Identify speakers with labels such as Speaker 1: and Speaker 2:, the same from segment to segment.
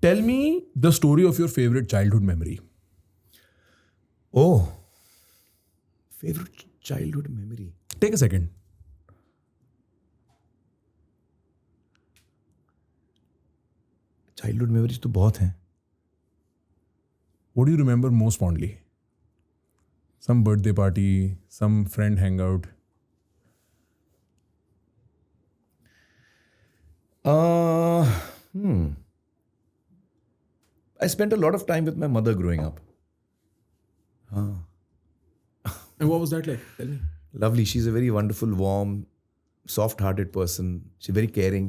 Speaker 1: Tell me the story of your favorite childhood memory.
Speaker 2: Oh, favorite childhood memory.
Speaker 1: Take a second.
Speaker 2: Childhood memories तो बहुत हैं.
Speaker 1: What do you remember most fondly? Some birthday party, some friend hangout.
Speaker 2: I spent a lot of time with my mother growing up.
Speaker 1: And what was that like? Tell me.
Speaker 2: Lovely. She's a very wonderful, warm, soft-hearted person. She's very caring.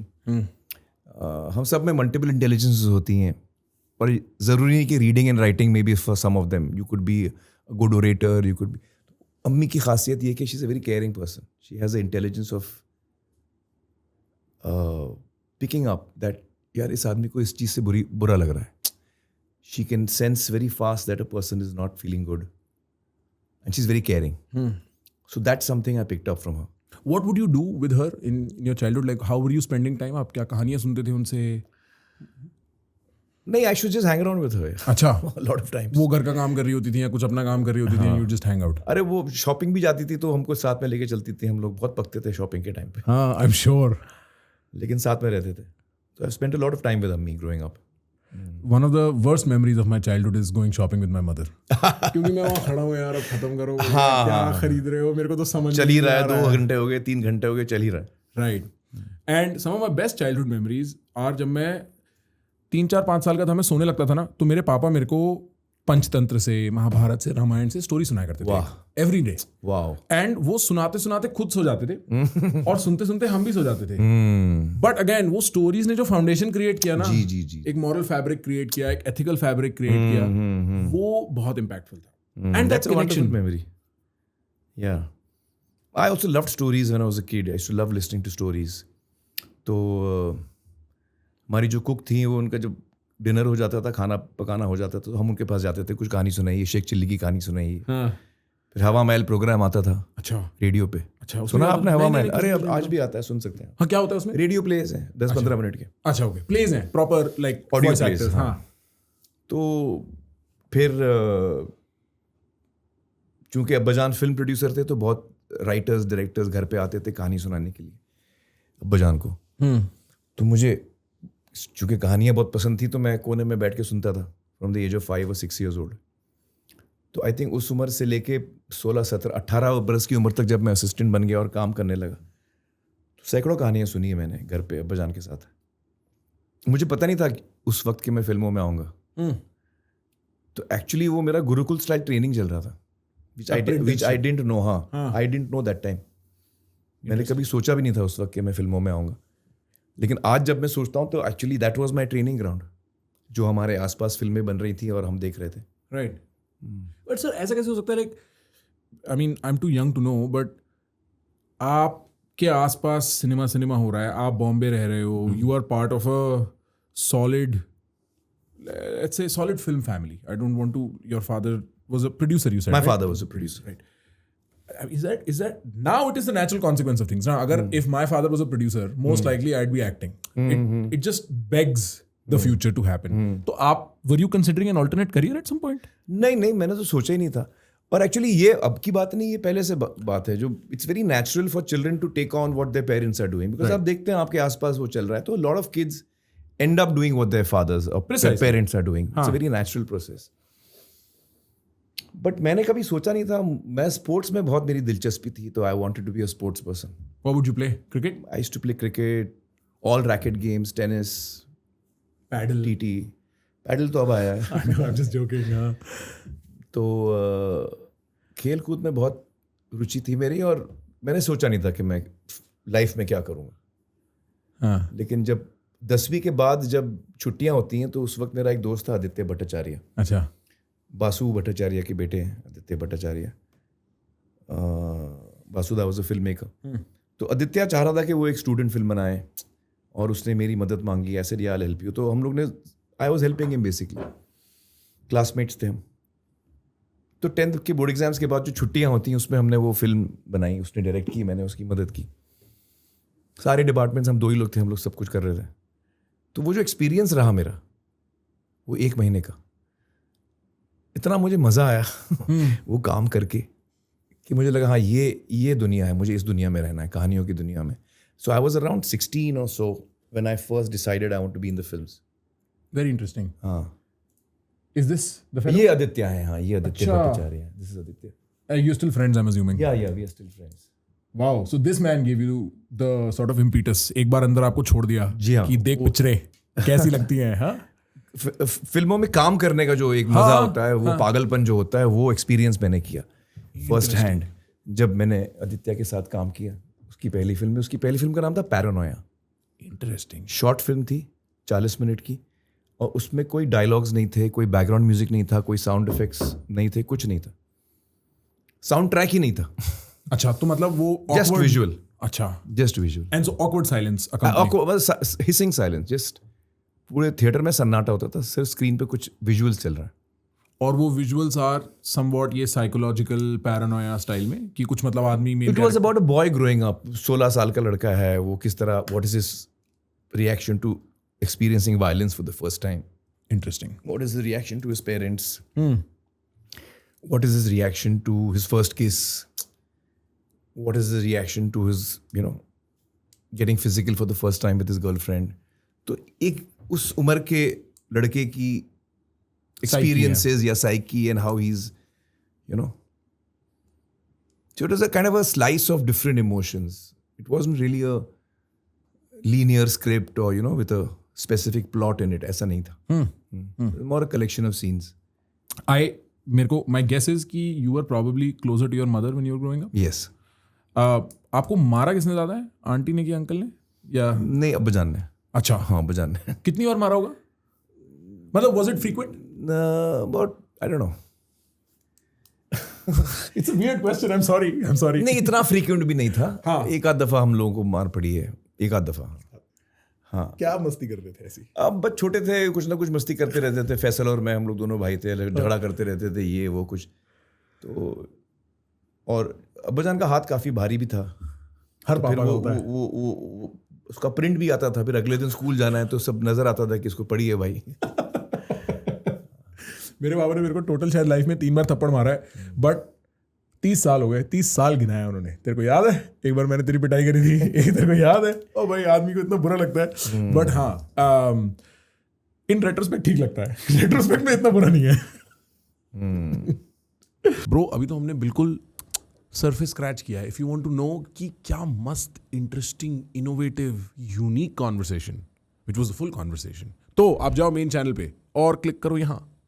Speaker 2: हम सब में multiple intelligences होती हैं और ज़रूरी नहीं कि reading and writing में भी for some of them you could be a good orator you could be. अम्मी की खासियत ये है कि she is a very caring person. She has a intelligence of picking up that यार इस आदमी को इस चीज़ से बुरा लग रहा है. She can sense very fast that a person is not feeling good and she is very caring. So that's something I picked up from her.
Speaker 1: What would you do with her in your childhood? Like, how were you spending time? आप क्या कहानियाँ सुनते थे उनसे?
Speaker 2: नहीं, I should just hang around with her.
Speaker 1: अच्छा.
Speaker 2: Lot of times
Speaker 1: वो घर का काम कर रही होती थी या कुछ अपना काम कर रही होती थी, you just hang out.
Speaker 2: अरे वो शॉपिंग भी जाती थी तो हमको साथ में लेके चलती थी. हम लोग बहुत पकते थे शॉपिंग के टाइम पे.
Speaker 1: हाँ, I'm sure.
Speaker 2: लेकिन साथ में रहते थे. So I spent a lot of time with Ammi growing up.
Speaker 1: One of the worst memories of my childhood is going shopping with my mother. क्योंकि मैं वहाँ खड़ा हूँ यार, अब खत्म करो. क्या खरीद रहे हो? मेरे को तो समझ
Speaker 2: चल ही रहा है. 2 घंटे हो गए, 3 घंटे हो गए, चल ही रहा है.
Speaker 1: Right. And some of my best childhood memories are जब मैं 3-4-5 साल का था, मैं सोने लगता था ना, तो मेरे पापा मेरे को पंचतंत्र से, महाभारत से, रामायण से स्टोरी सुनाया करते थे. Every day.
Speaker 2: वाओ.
Speaker 1: एंड वो सुनाते सुनाते खुद सो जाते थे और सुनते सुनते हम भी सो जाते थे. बट अगेन वो स्टोरीज ने जो फाउंडेशन क्रिएट किया ना,
Speaker 2: जी.
Speaker 1: एक मॉरल फैब्रिक क्रिएट किया, एक एथिकल फैब्रिक क्रिएट किया, वो बहुत इम्पैक्टफुल था. And that's a wonderful
Speaker 2: memory. Yeah I also loved stories when I was a kid. I used to love listening to stories. तो हमारी जो कुक थी वो, उनका जब डिनर हो जाता था, खाना पकाना हो जाता था, तो हम उनके पास जाते थे. कुछ कहानी सुनाइए, शेख चिल्ली की कहानी सुनाइए. फिर हवा महल प्रोग्राम आता था.
Speaker 1: अच्छा.
Speaker 2: रेडियो पे.
Speaker 1: अच्छा.
Speaker 2: सुना आपने हवा महल? अरे अब आज भी आता है, सुन सकते हैं.
Speaker 1: हाँ, क्या होता है उसमें?
Speaker 2: रेडियो प्लेज हैं 10-15 मिनट के.
Speaker 1: अच्छा, ओके. प्लेज हैं proper like
Speaker 2: audio
Speaker 1: voice
Speaker 2: plays.
Speaker 1: Actors. हाँ.
Speaker 2: तो फिर चूंकि अब्बाजान फिल्म प्रोड्यूसर थे तो बहुत राइटर्स डायरेक्टर्स घर पे आते थे कहानी सुनाने के लिए अब्बाजान को. तो मुझे चूंकि कहानियाँ बहुत पसंद थी तो मैं कोने में बैठ के सुनता था from the age of 5 or 6 years old. तो आई थिंक उस उम्र से लेके 16, 17, 18 बरस की उम्र तक जब मैं असिस्टेंट बन गया और काम करने लगा तो सैकड़ों कहानियाँ सुनी है मैंने घर पे अब्बाजान के साथ. मुझे पता नहीं था उस वक्त कि मैं फिल्मों में आऊँगा. तो एक्चुअली वो मेरा गुरुकुल स्टाइल ट्रेनिंग चल रहा था which I didn't know. I didn't know that time. मैंने कभी सोचा भी नहीं था उस वक्त कि मैं फिल्मों में आऊँगा. लेकिन आज जब मैं सोचता हूँ तो actually that was my training ground. जो हमारे आसपास फिल्में बन रही थी और हम देख रहे थे.
Speaker 1: राइट. बट सर ऐसा कैसे हो सकता है? Like I mean I am too young to know, but आपके आसपास सिनेमा हो रहा है, आप बॉम्बे रह रहे हो, you are part of a solid, let's say solid film family. I don't want to. Your father was a producer, you said.
Speaker 2: My
Speaker 1: right?
Speaker 2: father was a producer.
Speaker 1: Right. Is that now it is the natural consequence of things. Now, if my father was a producer, most likely I'd be acting. It just begs the future to happen. So, were you considering an alternate career at some point?
Speaker 2: नहीं, मैंने तो सोचा ही नहीं था. और actually ये अब की बात नहीं, ये पहले से बात है जो it's very natural for children to take on what their parents are doing. Because आप देखते हैं आपके आसपास वो चल रहा है तो lot of kids end up doing what their fathers or their parents are doing. It's a very natural process. But मैंने कभी सोचा नहीं था. मैं स्पोर्ट्स में बहुत मेरी दिलचस्पी थी तो I wanted to be a sports person.
Speaker 1: What would you play? Cricket?
Speaker 2: I used to play cricket, all racket games, tennis,
Speaker 1: paddle,
Speaker 2: TT. Paddle तो अब आया है.
Speaker 1: I'm just joking.
Speaker 2: तो खेल कूद में बहुत रुचि थी मेरी और मैंने सोचा नहीं था कि मैं लाइफ में क्या करूँगा. लेकिन जब 10वीं के बाद जब छुट्टियां होती हैं तो उस वक्त मेरा एक दोस्त था आदित्य भट्टाचार्य.
Speaker 1: अच्छा.
Speaker 2: बासु भट्टाचार्य के बेटे हैं Aditya Bhattacharya. Basuda was a film maker. तो आदित्य चाह रहा था कि वो एक स्टूडेंट फिल्म बनाए और उसने मेरी मदद मांगी. ऐसे रियाल हेल्प यू. तो हम लोग ने I was helping him basically. Classmates थे हम. तो 10th के बोर्ड एग्जाम्स के बाद जो छुट्टियां होती हैं उसमें हमने वो फिल्म बनाई. उसने डायरेक्ट की, मैंने उसकी मदद की. सारे डिपार्टमेंट्स हम 2 ही लोग थे, हम लोग सब कुछ कर रहे थे. तो वो जो एक्सपीरियंस रहा मेरा वो 1 महीने का, इतना मुझे मज़ा आया वो काम करके कि मुझे लगा हाँ ये दुनिया है, मुझे इस दुनिया में रहना है, कहानियों की दुनिया में. So I was around 16 or so when I first decided I want to be in the films.
Speaker 1: Very interesting.
Speaker 2: हाँ,
Speaker 1: Is this the fellow?
Speaker 2: ये आदित्य है. हाँ, ये आदित्य
Speaker 1: अच्छा.
Speaker 2: भट्टाचार्य है. This is Aditya.
Speaker 1: You're still friends, I'm assuming.
Speaker 2: Yeah, we are still friends.
Speaker 1: Wow. So this man gave you the sort of impetus. एक बार अंदर आपको छोड़ दिया
Speaker 2: जी हाँ.
Speaker 1: कि देख पिक्चरें कैसी लगती हैं. हाँ.
Speaker 2: फिल्मों में काम करने का जो एक मजा होता है, वो पागलपन जो होता है, वो एक्सपीरियंस मैंने किया फर्स्ट हैंड जब मैंने आदित्य के साथ काम किया. उसकी पहली फिल्म का नाम था पैरानोया.
Speaker 1: इंटरेस्टिंग.
Speaker 2: शॉर्ट फिल्म थी 40 मिनट की, और उसमें कोई डायलॉग्स नहीं थे, कोई बैकग्राउंड म्यूजिक नहीं था, कोई साउंड इफेक्ट्स नहीं थे, कुछ नहीं था, साउंड ट्रैक ही नहीं था.
Speaker 1: अच्छा, तो मतलब वो
Speaker 2: जस्ट
Speaker 1: awkward-
Speaker 2: विजुअल.
Speaker 1: अच्छा.
Speaker 2: Just visual.
Speaker 1: And so awkward silence.
Speaker 2: Hissing silence. Just पूरे थिएटर में सन्नाटा होता था, सिर्फ स्क्रीन पे कुछ विजुअल्स चल रहा है.
Speaker 1: और वो विजुअल्स आर समवॉट ये साइकोलॉजिकल पैरानोया स्टाइल में कि कुछ मतलब आदमी में
Speaker 2: it was about a boy growing up. 16 साल का लड़का है, वो किस तरह, what is his reaction to experiencing violence for the first time.
Speaker 1: Interesting.
Speaker 2: What is the reaction to his parents? What is his reaction to his first kiss? What is the reaction to his, getting physical for the first time with his girlfriend? तो एक उस उम्र के लड़के की experiences या psyche and how he's, so it was a kind of a slice of different emotions. It wasn't really a linear script or, with a specific plot in it. ऐसा नहीं था. More a collection of scenes.
Speaker 1: My guess is कि you were probably closer to your mother when you were growing up.
Speaker 2: Yes.
Speaker 1: आपको मारा किसने ज़्यादा है? Aunty ने कि अंकल ने? या
Speaker 2: नहीं, अब्बाजान ने.
Speaker 1: अच्छा.
Speaker 2: हाँ, अब्बाजान ने.
Speaker 1: कितनी बार मारा होगा? मतलब was it frequent?
Speaker 2: About, I don't know.
Speaker 1: It's a weird question. I'm sorry.
Speaker 2: नहीं, इतना frequent भी नहीं था.
Speaker 1: हाँ.
Speaker 2: एक आध दफा हम लोगों को मार पड़ी है. एक आध दफा. हाँ.
Speaker 1: क्या मस्ती करते थे ऐसी?
Speaker 2: अब बस छोटे थे, कुछ ना कुछ मस्ती करते रहते थे. फैसल और मैं, हम लोग दोनों भाई थे, झगड़ा करते रहते थे, ये वो कुछ. तो और अब्बाजान का हाथ काफी भारी भी था.
Speaker 1: हर
Speaker 2: फिर
Speaker 1: पापा का होता है.
Speaker 2: वो उसका प्रिंट भी आता था. फिर अगले दिन स्कूल जाना है तो सब नजर आता था कि इसको पढ़ी है भाई.
Speaker 1: मेरे बाबा ने मेरे को टोटल शायद लाइफ में 3 बार थप्पड़ मारा है, बट 30 साल हो गए. 30 साल गिनाया उन्होंने. तेरे को याद है एक बार मैंने तेरी पिटाई करी थी? एक तेरे को याद है? ओ भाई, आदमी को इतना बुरा लगता है, बट हाँ, इन रेट्रोस्पेक्ट ठीक लगता है. रेट्रोस्पेक्ट में इतना बुरा नहीं है. ब्रो, अभी तो हमने बिल्कुल सरफेस स्क्रैच किया है. If you want to know कि क्या मस्त, interesting, innovative, unique conversation, which was the full conversation, तो आप जाओ मेन चैनल पे और क्लिक करो यहाँ